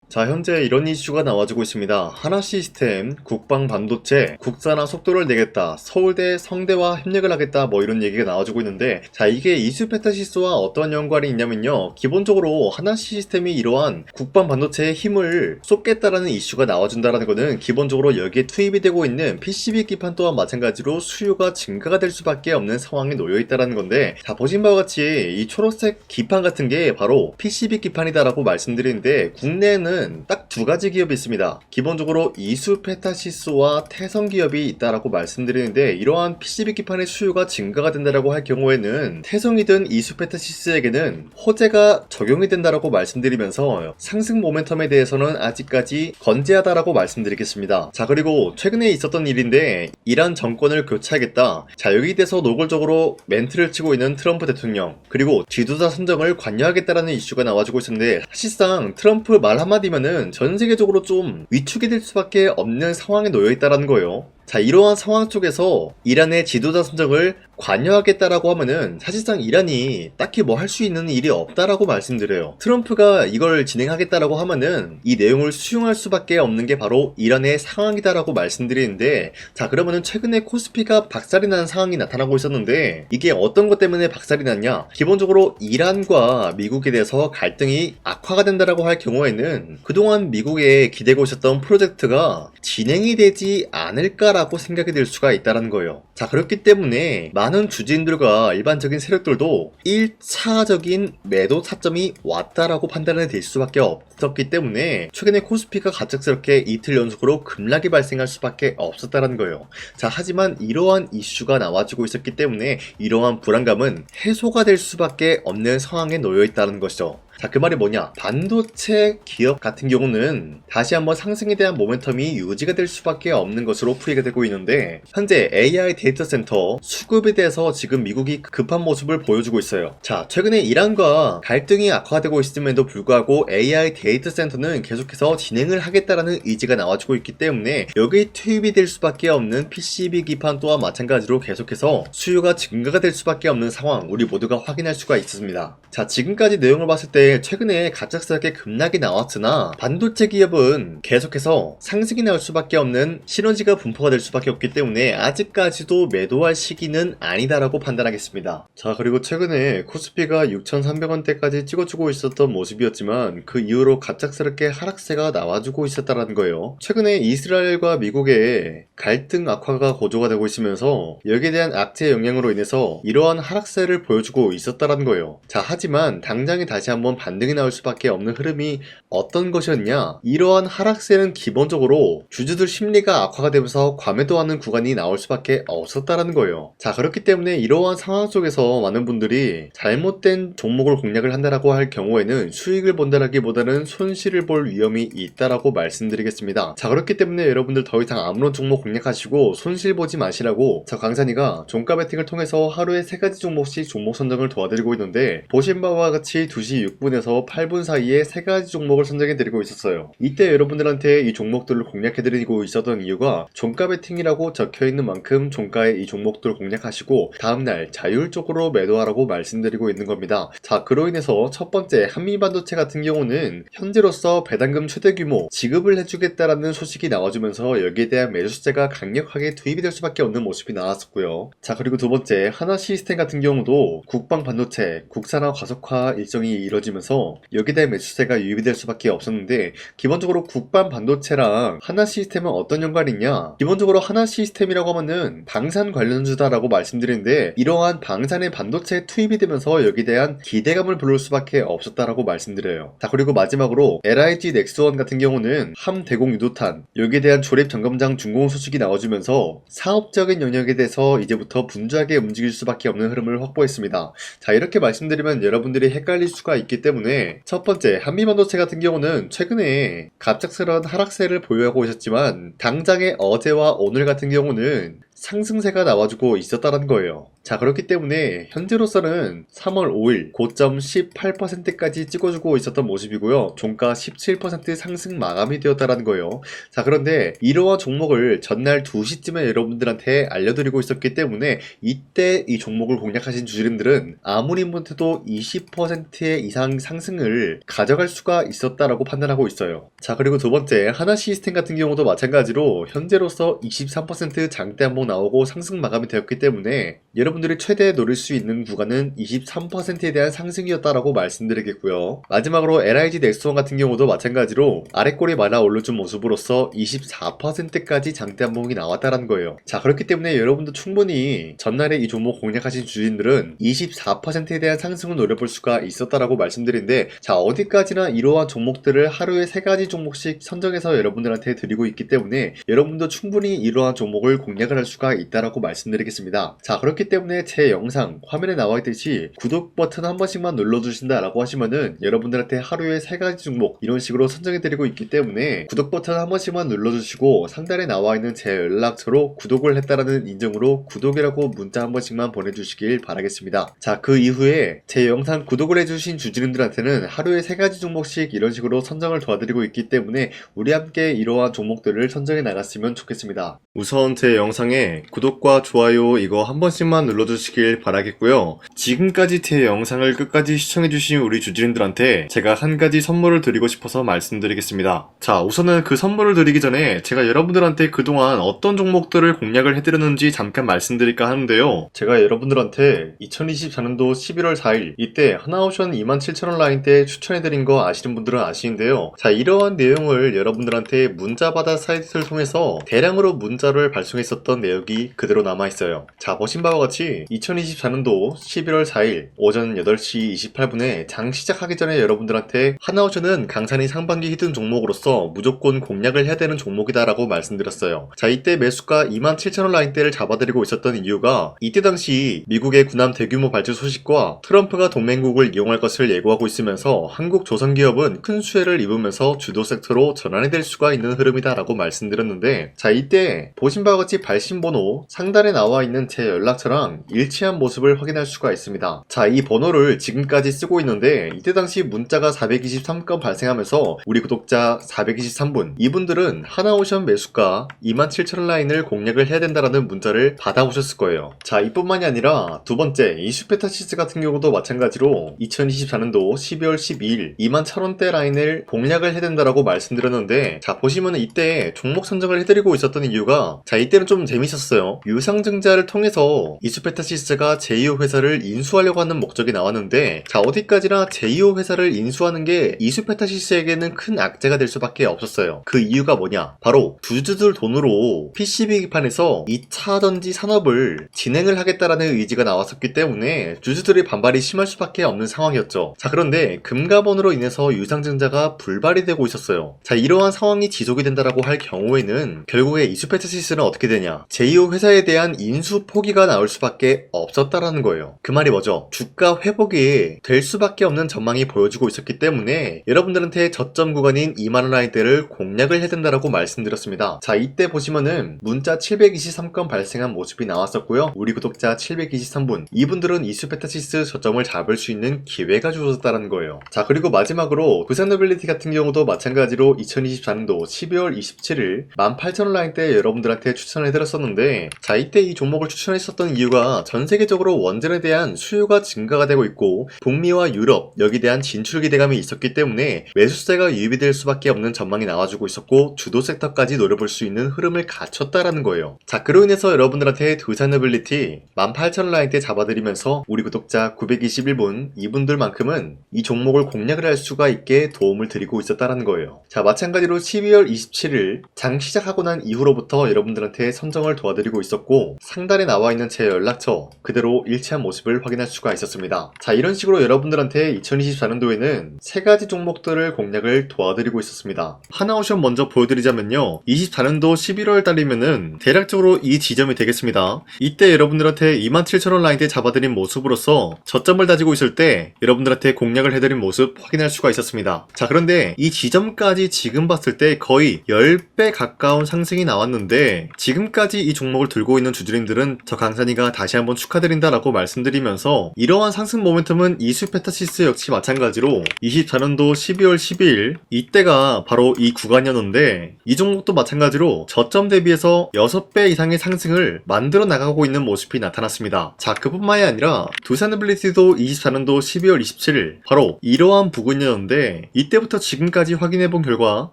자, 현재 이런 이슈가 나와주고 있습니다. 하나시스템, 국방반도체, 국산화 속도를 내겠다, 서울대, 성대와 협력을 하겠다, 뭐 이런 얘기가 나와주고 있는데, 자, 이게 이수페타시스와 어떤 연관이 있냐면요, 기본적으로 하나시스템이 이러한 국방반도체의 힘을 쏟겠다라는 이슈가 나와준다라는 거는 기본적으로 여기에 투입이 되고 있는 PCB 기판 또한 마찬가지로 수요가 증가가 될 수밖에 없는 상황에 놓여있다라는 건데, 자, 보신 바와 같이 이 초록색 기판 같은 게 바로 PCB 기판이다라고 말씀드리는데, 국내에는 딱 두 가지 기업이 있습니다. 기본적으로 이수페타시스와 태성 기업이 있다라고 말씀드리는데, 이러한 PCB 기판의 수요가 증가가 된다라고 할 경우에는 태성이든 이수페타시스에게는 호재가 적용이 된다라고 말씀드리면서 상승 모멘텀에 대해서는 아직까지 건재하다라고 말씀드리겠습니다. 자, 그리고 최근에 있었던 일인데, 이란 정권을 교체하겠다. 자, 여기에 대해서 노골적으로 멘트를 치고 있는 트럼프 대통령, 그리고 지도자 선정을 관여하겠다라는 이슈가 나와주고 있었는데, 사실상 트럼프 말 한마디면은 전 세계적으로 좀 위축이 될 수밖에 없는 상황에 놓여 있다라는 거예요. 자, 이러한 상황 속에서 이란의 지도자 선정을 관여하겠다라고 하면은 사실상 이란이 딱히 뭐 할 수 있는 일이 없다라고 말씀드려요. 트럼프가 이걸 진행하겠다라고 하면은 이 내용을 수용할 수밖에 없는 게 바로 이란의 상황이다라고 말씀드리는데, 자, 그러면은 최근에 코스피가 박살이 난 상황이 나타나고 있었는데, 이게 어떤 것 때문에 박살이 났냐? 기본적으로 이란과 미국에 대해서 갈등이 악화가 된다라고 할 경우에는 그동안 미국에 기대고 있었던 프로젝트가 진행이 되지 않을까라고 생각이 들 수가 있다는 거예요. 자, 그렇기 때문에 많은 주주인들과 일반적인 세력들도 1차적인 매도 타점이 왔다라고 판단이 될 수밖에 없었기 때문에 최근에 코스피가 갑작스럽게 이틀 연속으로 급락이 발생할 수밖에 없었다는 거예요. 자, 하지만 이러한 이슈가 나와주고 있었기 때문에 이러한 불안감은 해소가 될 수밖에 없는 상황에 놓여 있다는 것이죠. 자, 그 말이 뭐냐? 반도체 기업 같은 경우는 다시 한번 상승에 대한 모멘텀이 유지가 될 수밖에 없는 것으로 풀이가 되고 있는데, 현재 AI 데이터 센터 수급에 대해서 지금 미국이 급한 모습을 보여주고 있어요. 자, 최근에 이란과 갈등이 악화되고 있음에도 불구하고 AI 데이터 센터는 계속해서 진행을 하겠다라는 의지가 나와주고 있기 때문에 여기에 투입이 될 수밖에 없는 PCB 기판 또한 마찬가지로 계속해서 수요가 증가가 될 수밖에 없는 상황, 우리 모두가 확인할 수가 있습니다. 자, 지금까지 내용을 봤을 때 최근에 갑작스럽게 급락이 나왔으나 반도체 기업은 계속해서 상승이 나올 수밖에 없는 시너지가 분포가 될 수밖에 없기 때문에 아직까지도 매도할 시기는 아니다라고 판단하겠습니다. 자, 그리고 최근에 코스피가 6,300원대까지 찍어주고 있었던 모습이었지만 그 이후로 갑작스럽게 하락세가 나와주고 있었다는 거예요. 최근에 이스라엘과 미국의 갈등 악화가 고조가 되고 있으면서 여기에 대한 악재 영향으로 인해서 이러한 하락세를 보여주고 있었다는 거예요. 자, 하지만 당장에 다시 한번 반등이 나올 수밖에 없는 흐름이 어떤 것이었냐? 이러한 하락세는 기본적으로 주주들 심리가 악화가 되면서 과매도하는 구간이 나올 수밖에 없었다는 거예요. 자, 그렇기 때문에 이러한 상황 속에서 많은 분들이 잘못된 종목을 공략을 한다라고 할 경우에는 수익을 본다라기보다는 손실을 볼 위험이 있다라고 말씀드리겠습니다. 자, 그렇기 때문에 여러분들 더 이상 아무런 종목 공략하시고 손실 보지 마시라고 저 강산이가 종가 베팅을 통해서 하루에 3가지 종목씩 종목 선정을 도와드리고 있는데, 보신 바와 같이 2시 6분에서 8분 사이에 3가지 종목을 선정해드리고 있었어요. 이때 여러분들한테 이 종목들을 공략해드리고 있었던 이유가 종가 베팅이라고 적혀있는 만큼 종가에 이 종목들을 공략하시고 다음날 자율적으로 매도하라고 말씀드리고 있는 겁니다. 자, 그로 인해서 첫 번째 한미반도체 같은 경우는 현재로서 배당금 최대 규모 지급을 해주겠다라는 소식이 나와주면서 여기에 대한 매수세가 강력하게 투입이 될 수밖에 없는 모습이 나왔었고요. 자, 그리고 두 번째 하나시스템 같은 경우도 국방 반도체 국산화 가속화 일정이 이뤄지면서 여기에 대한 매수세가 유입이 될 수밖에 없었는데, 기본적으로 국방 반도체랑 하나시스템은 어떤 연관이 있냐? 기본적으로 하나시스템이라고 하면은 방산 관련주다라고 말씀드리는데, 이러한 방산의 반도체에 투입이 되면서 여기에 대한 기대감을 불러올 수밖에 없었다라고 말씀드려요. 자, 그리고 마지막으로 LIG 넥스원 같은 경우는 함대공 유도탄 여기에 대한 조립 점검장 준공 소식이 나와주면서 사업적인 영역에 대해서 이제부터 분주하게 움직일 수밖에 없는 흐름을 확보했습니다. 자, 이렇게 말씀드리면 여러분들이 헷갈릴 수가 있기 때문에, 첫 번째 한미반도체 같은 경우는 최근에 갑작스러운 하락세를 보유하고 있었지만 당장의 어제와 오늘 같은 경우는 상승세가 나와주고 있었다는 거예요. 자, 그렇기 때문에 현재로서는 3월 5일 고점 18%까지 찍어주고 있었던 모습이고요. 종가 17% 상승 마감이 되었다라는 거예요. 자, 그런데 이러한 종목을 전날 2시쯤에 여러분들한테 알려드리고 있었기 때문에 이때 이 종목을 공략하신 주주님들은 아무리 못해도 20% 이상 상승을 가져갈 수가 있었다라고 판단하고 있어요. 자, 그리고 두 번째, 하나시스템 같은 경우도 마찬가지로 현재로서 23% 장대 한번 나오고 상승 마감이 되었기 때문에 여러분들이 최대 노릴 수 있는 구간은 23%에 대한 상승이었다라고 말씀드리겠고요. 마지막으로 LIG 넥스원 같은 경우도 마찬가지로 아래꼬리 말아 올려준 모습으로서 24%까지 장대 한봉이 나왔다라는 거예요. 자, 그렇기 때문에 여러분도 충분히 전날에 이 종목 공략하신 주인들은 24%에 대한 상승을 노려볼 수가 있었다라고 말씀드린데, 자, 어디까지나 이러한 종목들을 하루에 3가지 종목씩 선정해서 여러분들한테 드리고 있기 때문에 여러분도 충분히 이러한 종목을 공략을 할 수가 있다라고 말씀드리겠습니다. 자, 그렇기 때문에 제 영상 화면에 나와 있듯이 구독 버튼 한 번씩만 눌러주신다라고 하시면은 여러분들한테 하루에 3가지 종목 이런 식으로 선정해드리고 있기 때문에 구독 버튼 한 번씩만 눌러주시고 상단에 나와 있는 제 연락처로 구독을 했다라는 인증으로 구독이라고 문자 한 번씩만 보내주시길 바라겠습니다. 자, 그 이후에 제 영상 구독을 해주신 주주님들한테는 하루에 3가지 종목씩 이런 식으로 선정을 도와드리고 있기 때문에 우리 함께 이러한 종목들을 선정해 나갔으면 좋겠습니다. 우선 제 영상에 구독과 좋아요 이거 한 번씩만 눌러주시길 바라겠고요. 지금까지 제 영상을 끝까지 시청해주신 우리 주주님들한테 제가 한 가지 선물을 드리고 싶어서 말씀드리겠습니다. 자, 우선은 그 선물을 드리기 전에 제가 여러분들한테 그동안 어떤 종목들을 공략을 해드렸는지 잠깐 말씀드릴까 하는데요. 제가 여러분들한테 2024년도 11월 4일 이때 하나오션 27,000원 라인 때 추천해드린 거 아시는 분들은 아시는데요. 자, 이러한 내용을 여러분들한테 문자받아 사이트를 통해서 대량으로 문자를 발송했었던 내역이 그대로 남아있어요. 자, 보신 바와 같이 2024년도 11월 4일 오전 8시 28분에 장 시작하기 전에 여러분들한테 하나오션은 강산이 상반기 히든 종목으로서 무조건 공략을 해야 되는 종목이다 라고 말씀드렸어요. 자, 이때 매수가 27,000원 라인대를 잡아드리고 있었던 이유가 이때 당시 미국의 군함 대규모 발주 소식과 트럼프가 동맹국을 이용할 것을 예고하고 있으면서 한국 조선기업은 큰 수혜를 입으면서 주도 섹터로 전환이 될 수가 있는 흐름이다 라고 말씀드렸는데, 자, 이때 보신 바와 같이 발신번호 상단에 나와 있는 제 연락처랑 일치한 모습을 확인할 수가 있습니다. 자, 이 번호를 지금까지 쓰고 있는데 이때 당시 문자가 423건 발생하면서 우리 구독자 423분 이분들은 하나오션 매수가 27,000원 라인을 공략을 해야 된다라는 문자를 받아오셨을 거예요. 자, 이뿐만이 아니라 두 번째 이슈페타시스 같은 경우도 마찬가지로 2024년도 12월 12일 21,000원대 라인을 공략을 해야 된다라고 말씀드렸는데, 자, 보시면은 이때 종목 선정을 해드리고 있었던 이유가, 자, 이때는 좀 재밌었어요. 유상증자를 통해서 이슈페타시스가 제2호 회사를 인수하려고 하는 목적이 나왔는데, 자, 어디까지나 제2호 회사를 인수하는 게 이슈페타시스에게는 큰 악재가 될 수밖에 없었어요. 그 이유가 뭐냐? 바로 주주들 돈으로 PCB기판에서 2차 전지 산업을 진행을 하겠다라는 의지가 나왔었기 때문에 주주들의 반발이 심할 수밖에 없는 상황이었죠. 자, 그런데 금가번으로 인해서 유상증자가 불발이 되고 있었어요. 자, 이러한 상황이 지속이 된다라고 할 경우에는 결국에 이슈페타시스는 어떻게 되냐? 제2호 회사에 대한 인수 포기가 나올 수밖에 없었다라는 거예요. 그 말이 뭐죠? 주가 회복이 될 수밖에 없는 전망이 보여지고 있었기 때문에 여러분들한테 저점 구간인 2만원 라인대를 공략을 해야 된다라고 말씀드렸습니다. 자, 이때 보시면은 문자 723건 발생한 모습이 나왔었고요. 우리 구독자 723분 이분들은 이슈페타시스 저점을 잡을 수 있는 기회가 주어졌다는 거예요. 자, 그리고 마지막으로 부산노빌리티 같은 경우도 마찬가지로 2024년도 12월 27일 18,000원 라인대 여러분들한테 추천해드렸었는데, 자, 이때 이 종목을 추천했었던 이유가 전 세계적으로 원전에 대한 수요가 증가가 되고 있고 북미와 유럽 여기에 대한 진출 기대감이 있었기 때문에 매수세가 유입이 될 수밖에 없는 전망이 나와주고 있었고 주도 섹터까지 노려볼 수 있는 흐름을 갖췄다라는 거예요. 자, 그로 인해서 여러분들한테 두산노빌리티 18,000원 라인대 잡아드리면서 우리 구독자 921분 이분들만큼은 이 종목을 공략을 할 수가 있게 도움을 드리고 있었다라는 거예요. 자, 마찬가지로 12월 27일 장 시작하고 난 이후로부터 여러분들한테 선정을 도와드리고 있었고 상단에 나와 있는 제 연락처 그대로 일치한 모습을 확인할 수가 있었습니다. 자, 이런 식으로 여러분들한테 2024년도에는 3가지 종목들을 공략을 도와드리고 있었습니다. 하나오션 먼저 보여드리자면요, 24년도 11월 달이면은 대략적으로 이 지점이 되겠습니다. 이때 여러분들한테 27,000원 라인대 잡아드린 모습으로서 저점을 다지고 있을 때 여러분들한테 공략을 해드린 모습 확인할 수가 있었습니다. 자, 그런데 이 지점까지 지금 봤을 때 거의 10배 가까운 상승이 나왔는데 지금까지 이 종목을 들고 있는 주주님들은 저 강산이가 다시 한번 축하드린다라고 말씀드리면서, 이러한 상승 모멘텀은 이수페타시스 역시 마찬가지로 24년도 12월 12일 이때가 바로 이 구간이었는데, 이 종목도 마찬가지로 저점 대비해서 6배 이상의 상승을 만들어 나가고 있는 모습이 나타났습니다. 자, 그뿐만이 아니라 두산빌리티도 24년도 12월 27일 바로 이러한 부근이었는데, 이때부터 지금까지 확인해본 결과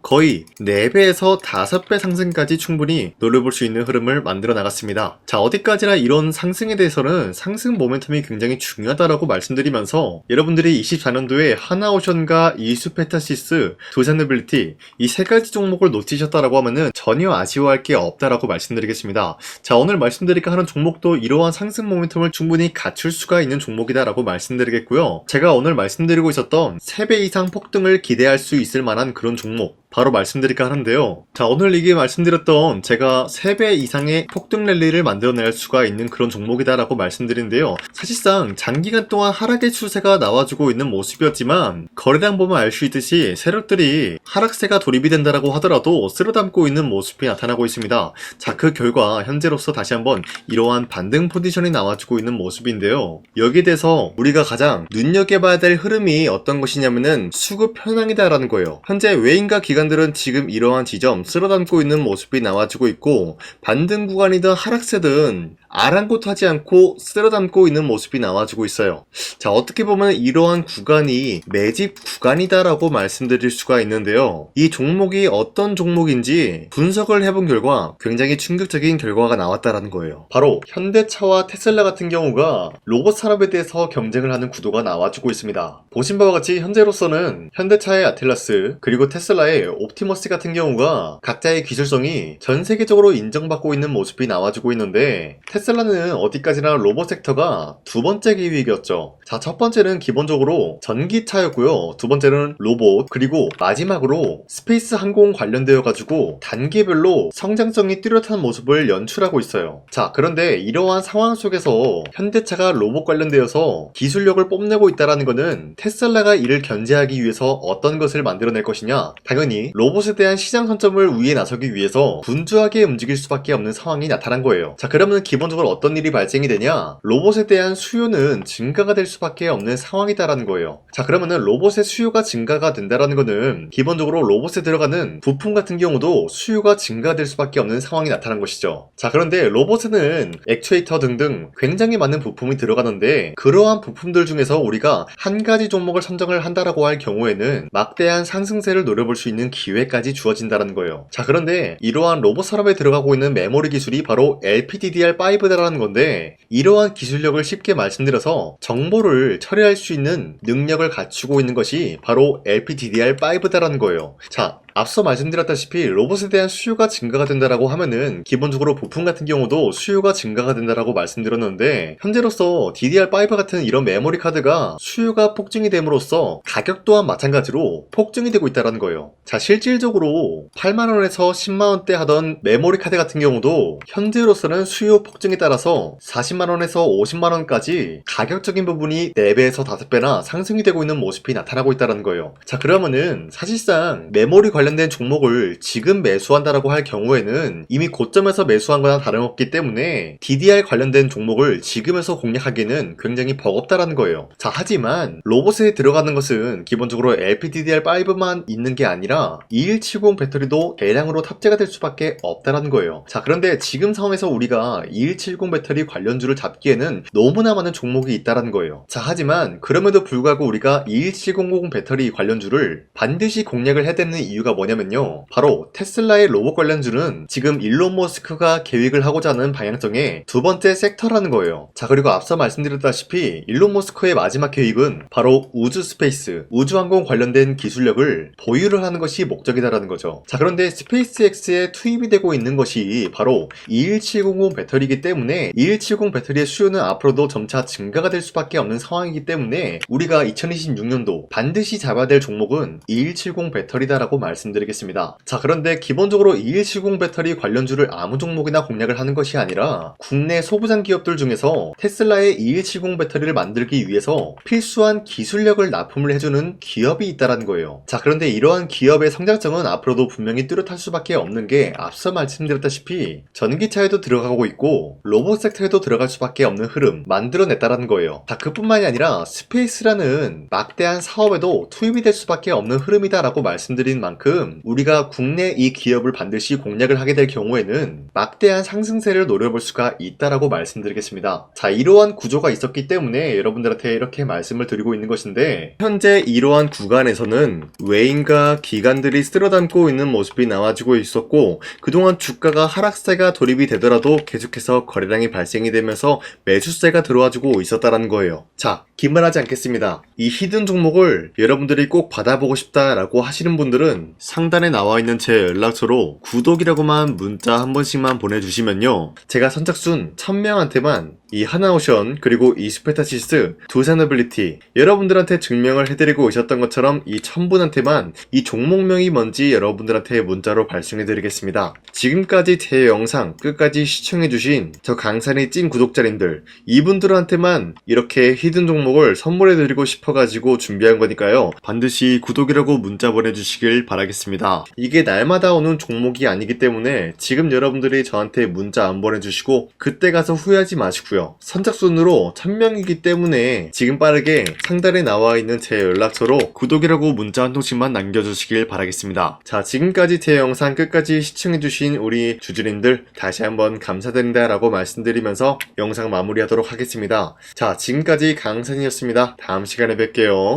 거의 4배에서 5배 상승까지 충분히 노려볼 수 있는 흐름을 만들어 나갔습니다. 자, 어디까지나 이런 상승에 대해서는 상승 모멘텀이 굉장히 중요하다라고 말씀드리면서, 여러분들이 24년도에 하나오션과 이수페타시스, 두산빌리티 이 3가지 종목을 놓치셨다라고 하면은 전혀 아쉬워할 게 없다라고 말씀드리겠습니다. 자, 오늘 말씀드릴까 하는 종목도 이러한 상승 모멘텀을 충분히 갖출 수가 있는 종목이다라고 말씀드리겠고요. 제가 오늘 말씀드리고 있었던 3배 이상 폭등을 기대할 수 있을 만한 그런 종목 바로 말씀드릴까 하는데요. 자, 오늘 이게 말씀드렸던 제가 3배 이상의 폭등 랠리를 만들어낼 수가 있는 그런 종목이다라고 말씀드리는데요. 사실상 장기간 동안 하락의 추세가 나와주고 있는 모습이었지만, 거래량 보면 알 수 있듯이 세력들이 하락세가 돌입이 된다라고 하더라도 쓸어담고 있는 모습이 나타나고 있습니다. 자, 그 결과 현재로서 다시 한번 이러한 반등 포지션이 나와주고 있는 모습인데요. 여기에 대해서 우리가 가장 눈여겨봐야 될 흐름이 어떤 것이냐면은 수급 현황이다라는 거예요. 현재 외인과 기관들은 지금 이러한 지점 쓸어담고 있는 모습이 나와주고 있고, 반등 구간이든 하락세든 아랑곳하지 않고 쓸어담고 있는 모습이 나와주고 있어요. 자, 어떻게 보면 이러한 구간이 매집 구간이다라고 말씀드릴 수가 있는데요. 이 종목이 어떤 종목인지 분석을 해본 결과 굉장히 충격적인 결과가 나왔다라는 거예요. 바로 현대차와 테슬라 같은 경우가 로봇 산업에 대해서 경쟁을 하는 구도가 나와주고 있습니다. 보신 바와 같이 현재로서는 현대차의 아틀라스 그리고 테슬라의 옵티머스 같은 경우가 각자의 기술성이 전 세계적으로 인정받고 있는 모습이 나와주고 있는데, 테슬라는 어디까지나 로봇 섹터가 두 번째 기획이었죠. 자, 첫 번째는 기본적으로 전기차였고요. 두 번째는 로봇, 그리고 마지막으로 스페이스 항공 관련되어 가지고 단계별로 성장성이 뚜렷한 모습을 연출하고 있어요. 자, 그런데 이러한 상황 속에서 현대차가 로봇 관련되어서 기술력을 뽐내고 있다는 것은 테슬라가 이를 견제하기 위해서 어떤 것을 만들어낼 것이냐, 당연히 로봇에 대한 시장 선점을 위해 나서기 위해서 분주하게 움직일 수밖에 없는 상황이 나타난 거예요. 자, 그러면 기본적으로 어떤 일이 발생이 되냐, 로봇에 대한 수요는 증가가 될 수밖에 없는 상황이다라는 거예요. 자, 그러면은 로봇의 수요가 증가가 된다라는 거는 기본적으로 로봇에 들어가는 부품 같은 경우도 수요가 증가될 수밖에 없는 상황이 나타난 것이죠. 자, 그런데 로봇에는 액추에이터 등등 굉장히 많은 부품이 들어가는데, 그러한 부품들 중에서 우리가 한 가지 종목을 선정을 한다라고 할 경우에는 막대한 상승세를 노려볼 수 있는 기회까지 주어진다는 거예요. 자, 그런데 이러한 로봇 산업에 들어가고 있는 메모리 기술이 바로 LPDDR5다라는 건데, 이러한 기술력을 쉽게 말씀드려서 정보를 처리할 수 있는 능력을 갖추고 있는 것이 바로 LPDDR5다라는 거예요. 자, 앞서 말씀드렸다시피 로봇에 대한 수요가 증가가 된다라고 하면은 기본적으로 부품 같은 경우도 수요가 증가가 된다라고 말씀드렸는데, 현재로서 DDR5 같은 이런 메모리 카드가 수요가 폭증이 됨으로써 가격 또한 마찬가지로 폭증이 되고 있다는 거예요. 자, 실질적으로 8만원에서 10만원대 하던 메모리 카드 같은 경우도 현재로서는 수요 폭증에 따라서 40만원에서 50만원까지 가격적인 부분이 4배에서 5배나 상승이 되고 있는 모습이 나타나고 있다는 거예요. 자, 그러면은 사실상 메모리 관련된 종목을 지금 매수한다라고 할 경우에는 이미 고점에서 매수한 거나 다름없기 때문에 DDR 관련된 종목을 지금에서 공략하기는 굉장히 버겁다라는 거예요. 자, 하지만 로봇에 들어가는 것은 기본적으로 LPDDR5만 있는 게 아니라 2170 배터리도 대량으로 탑재가 될 수밖에 없다라는 거예요. 자, 그런데 지금 상황에서 우리가 2170 배터리 관련주를 잡기에는 너무나 많은 종목이 있다라는 거예요. 자, 하지만 그럼에도 불구하고 우리가 2170 배터리 관련주를 반드시 공략을 해야 되는 이유가 뭐냐면요, 바로 테슬라의 로봇 관련주는 지금 일론 머스크가 계획을 하고자 하는 방향성의 두 번째 섹터라는 거예요. 자, 그리고 앞서 말씀드렸다시피 일론 머스크의 마지막 계획은 바로 우주 스페이스, 우주항공 관련된 기술력을 보유를 하는 것이 목적이다라는 거죠. 자, 그런데 스페이스X에 투입이 되고 있는 것이 바로 21700 배터리이기 때문에 2170 배터리의 수요는 앞으로도 점차 증가가 될 수밖에 없는 상황이기 때문에 우리가 2026년도 반드시 잡아야 될 종목은 2170 배터리다라고 말씀드립니다. 말씀드리겠습니다. 자, 그런데 기본적으로 2170 배터리 관련주를 아무 종목이나 공략을 하는 것이 아니라 국내 소부장 기업들 중에서 테슬라의 2170 배터리를 만들기 위해서 필수한 기술력을 납품을 해주는 기업이 있다는 거예요. 자, 그런데 이러한 기업의 성장성은 앞으로도 분명히 뚜렷할 수밖에 없는 게 앞서 말씀드렸다시피 전기차에도 들어가고 있고 로봇 섹터에도 들어갈 수밖에 없는 흐름 만들어냈다는 거예요. 자, 그뿐만이 아니라 스페이스라는 막대한 사업에도 투입이 될 수밖에 없는 흐름이다라고 말씀드린 만큼 우리가 국내 이 기업을 반드시 공략을 하게 될 경우에는 막대한 상승세를 노려볼 수가 있다라고 말씀드리겠습니다. 자, 이러한 구조가 있었기 때문에 여러분들한테 이렇게 말씀을 드리고 있는 것인데, 현재 이러한 구간에서는 외인과 기관들이 쓸어담고 있는 모습이 나와지고 있었고, 그동안 주가가 하락세가 돌입이 되더라도 계속해서 거래량이 발생이 되면서 매수세가 들어와주고 있었다라는 거예요. 자, 긴말하지 않겠습니다. 이 히든 종목을 여러분들이 꼭 받아보고 싶다라고 하시는 분들은 상단에 나와 있는 제 연락처로 구독이라고만 문자 한 번씩만 보내주시면요, 제가 선착순 1000명한테만 이 하나오션 그리고 이 스페타시스 두산어빌리티 여러분들한테 증명을 해드리고 있었던 것처럼 이 1000분한테만 이 종목명이 뭔지 여러분들한테 문자로 발송해드리겠습니다. 지금까지 제 영상 끝까지 시청해주신 저 강산의 찐 구독자님들, 이분들한테만 이렇게 히든 종목을 선물해드리고 싶어가지고 준비한 거니까요, 반드시 구독이라고 문자 보내주시길 바라겠습니다. 이게 날마다 오는 종목이 아니기 때문에 지금 여러분들이 저한테 문자 안 보내주시고 그때 가서 후회하지 마시고요, 선착순으로 1000명이기 때문에 지금 빠르게 상단에 나와 있는 제 연락처로 구독이라고 문자 한 통씩만 남겨주시길 바라겠습니다. 자, 지금까지 제 영상 끝까지 시청해주신 우리 주주님들 다시 한번 감사드린다 라고 말씀드리면서 영상 마무리하도록 하겠습니다. 자, 지금까지 강산이었습니다. 다음 시간에 뵐게요.